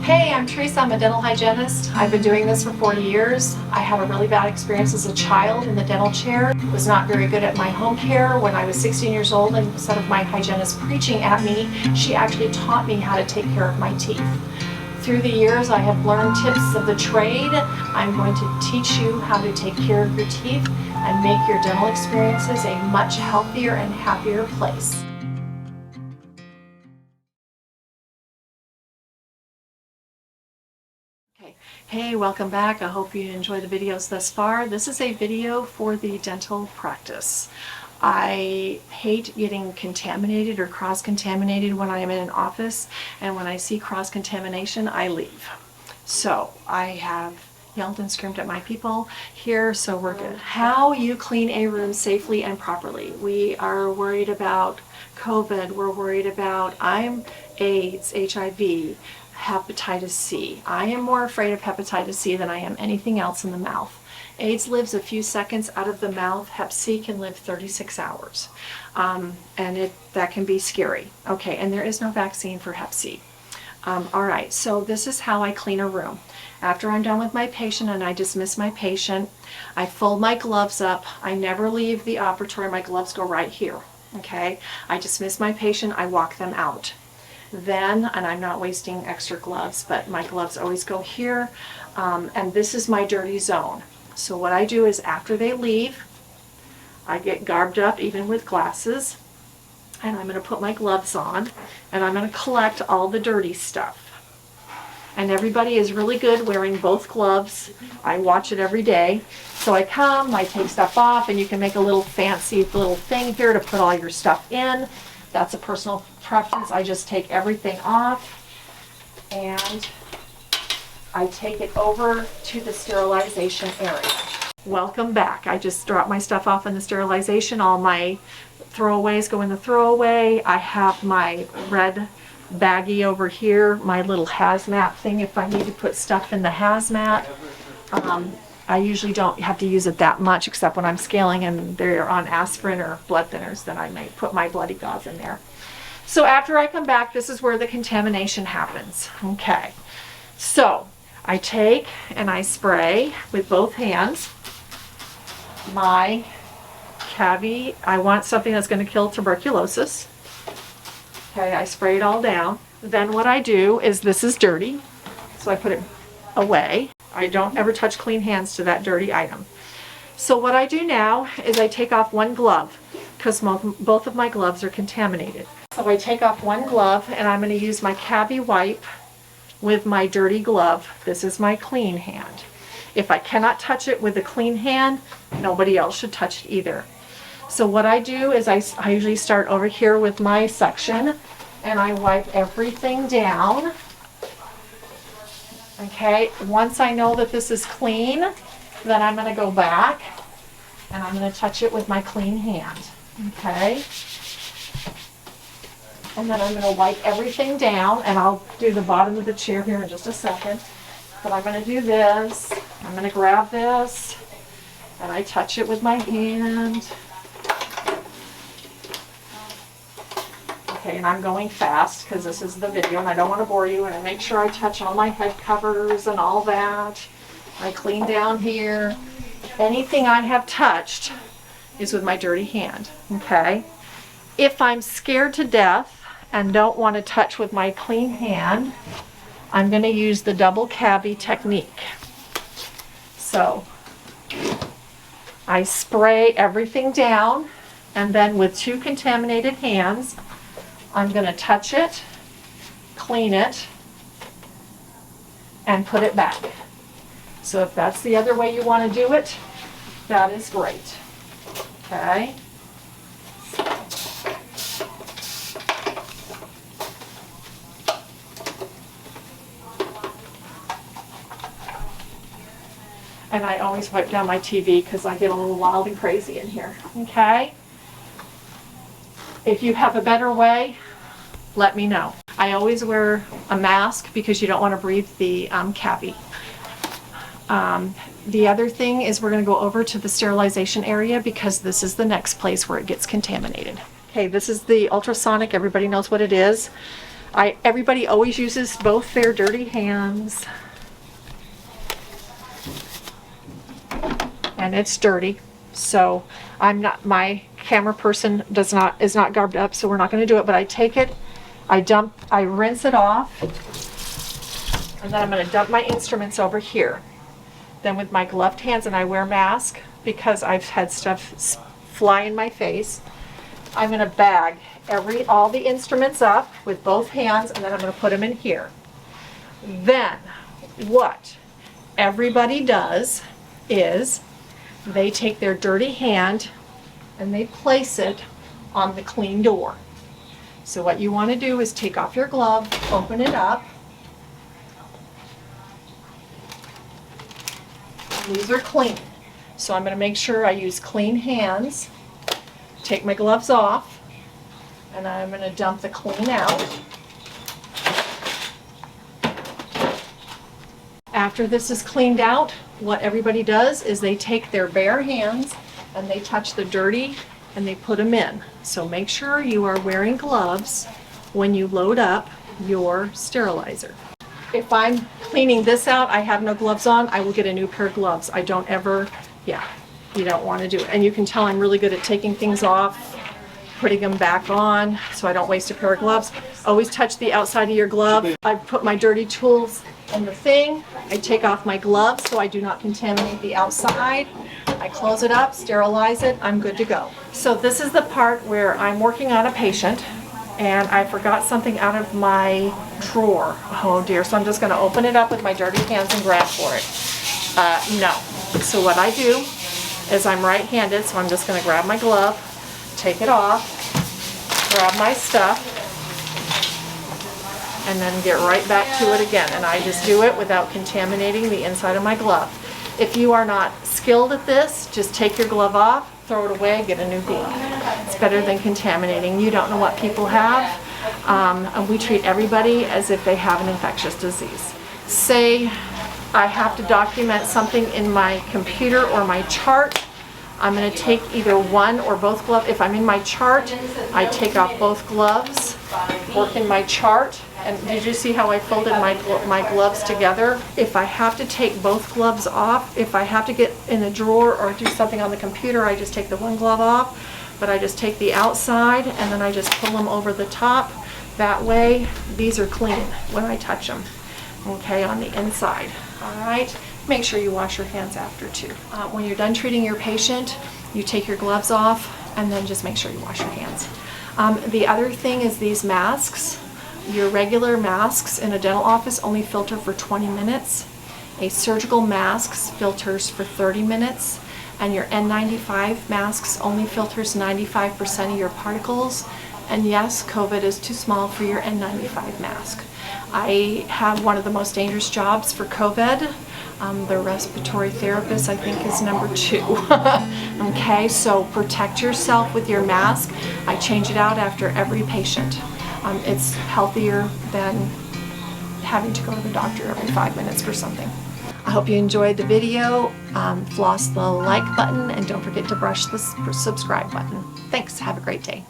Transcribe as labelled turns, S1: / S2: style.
S1: Hey, I'm Teresa. I'm a dental hygienist. I've been doing this for 40 years. I had a really bad experience as a child in the dental chair. Was not very good at my home care. When I was 16 years old, and instead of my hygienist preaching at me, she actually taught me how to take care of my teeth. Through the years, I have learned tips of the trade. I'm going to teach you how to take care of your teeth and make your dental experiences a much healthier and happier place. Hey, welcome back. I hope you enjoy the videos thus far. This is a video for the dental practice. I hate getting contaminated or cross-contaminated when I am in an office, and when I see cross-contamination, I leave. So I have yelled and screamed at my people here, so we're good. How you clean a room safely and properly. We are worried about COVID. We're worried about AIDS, HIV, hepatitis C. I am more afraid of hepatitis C than I am anything else in the mouth. AIDS lives a few seconds out of the mouth. Hep C can live 36 hours. That can be scary. Okay, and there is no vaccine for Hep C. All right, so this is how I clean a room. After I'm done with my patient and I dismiss my patient, I fold my gloves up. I never leave the operatory. My gloves go right here. Okay, I dismiss my patient. I walk them out. Then, and I'm not wasting extra gloves, but my gloves always go here, and this is my dirty zone. So what I do is after they leave, I get garbed up even with glasses, and I'm going to put my gloves on, and I'm going to collect all the dirty stuff. And everybody is really good wearing both gloves. I watch it every day. So I come, I take stuff off, and you can make a little fancy little thing here to put all your stuff in. That's a personal preference. I just take everything off and I take it over to the sterilization area. Welcome back. I just drop my stuff off in the sterilization. All my throwaways go in the throwaway. I have my red baggie over here, my little hazmat thing if I need to put stuff in the hazmat. I usually don't have to use it that much except when I'm scaling and they're on aspirin or blood thinners, then I may put my bloody gauze in there. So after I come back, this is where the contamination happens. Okay, so I take and I spray with both hands my cavi. I want something that's going to kill tuberculosis. Okay, I spray it all down. Then what I do is, this is dirty, so I put it away. I don't ever touch clean hands to that dirty item. So what I do now is I take off one glove because both of my gloves are contaminated. So I take off one glove and I'm going to use my cavi wipe with my dirty glove. This is my clean hand. If I cannot touch it with a clean hand, nobody else should touch it either. So what I do is I usually start over here with my section and I wipe everything down. Okay, once I know that this is clean, then I'm going to go back and I'm going to touch it with my clean hand. Okay, and then I'm going to wipe everything down, and I'll do the bottom of the chair here in just a second. But I'm going to do this. I'm going to grab this and I touch it with my hand. Okay, and I'm going fast because this is the video and I don't want to bore you, and I make sure I touch all my head covers and all that. I clean down here. Anything I have touched is with my dirty hand. Okay, if I'm scared to death and don't want to touch with my clean hand, I'm going to use the double cavi technique. So I spray everything down, and then with two contaminated hands I'm going to touch it, clean it, and put it back. So if that's the other way you want to do it, that is great. Okay. And I always wipe down my TV because I get a little wild and crazy in here. Okay. If you have a better way, let me know. I always wear a mask because you don't want to breathe the cavi. The other thing is we're going to go over to the sterilization area because this is the next place where it gets contaminated. Okay, this is the ultrasonic. Everybody knows what it is. Everybody always uses both their dirty hands. And it's dirty. So my camera person is not garbed up, so we're not going to do it, but I take it, I rinse it off, and then I'm going to dump my instruments over here. Then with my gloved hands, and I wear a mask because I've had stuff fly in my face, I'm going to bag all the instruments up with both hands, and then I'm going to put them in here. Then what everybody does is they take their dirty hand and they place it on the clean door. So what you want to do is take off your glove, open it up. These are clean. So I'm going to make sure I use clean hands. Take my gloves off, and I'm going to dump the clean out. After this is cleaned out, what everybody does is they take their bare hands and they touch the dirty and they put them in. So make sure you are wearing gloves when you load up your sterilizer. If I'm cleaning this out, I have no gloves on, I will get a new pair of gloves. I don't ever, you don't want to do it. And you can tell I'm really good at taking things off, putting them back on, so I don't waste a pair of gloves. Always touch the outside of your glove. I put my dirty tools in the thing. I take off my gloves so I do not contaminate the outside. I close it up, sterilize it, I'm good to go. So this is the part where I'm working on a patient and I forgot something out of my drawer. Oh dear, so I'm just going to open it up with my dirty hands and grab for it. No. So what I do is I'm right-handed, so I'm just going to grab my glove, take it off, grab my stuff, and then get right back to it again. And I just do it without contaminating the inside of my glove. If you are not skilled at this, just take your glove off, throw it away, get a new glove. It's better than contaminating. You don't know what people have, and we treat everybody as if they have an infectious disease. Say I have to document something in my computer or my chart. I'm going to take either one or both gloves. If I'm in my chart, I take off both gloves, work in my chart. And did you see how I folded my gloves together? If I have to take both gloves off, if I have to get in a drawer or do something on the computer, I just take the one glove off, but I just take the outside and then I just pull them over the top. That way, these are clean when I touch them, okay, on the inside. All right, make sure you wash your hands after too. When you're done treating your patient, you take your gloves off and then just make sure you wash your hands. The other thing is these masks. Your regular masks in a dental office only filter for 20 minutes. A surgical mask filters for 30 minutes. And your N95 masks only filters 95% of your particles. And yes, COVID is too small for your N95 mask. I have one of the most dangerous jobs for COVID. The respiratory therapist, I think, is number 2. Okay, so protect yourself with your mask. I change it out after every patient. It's healthier than having to go to the doctor every 5 minutes for something. I hope you enjoyed the video. Floss the like button and don't forget to brush the subscribe button. Thanks. Have a great day.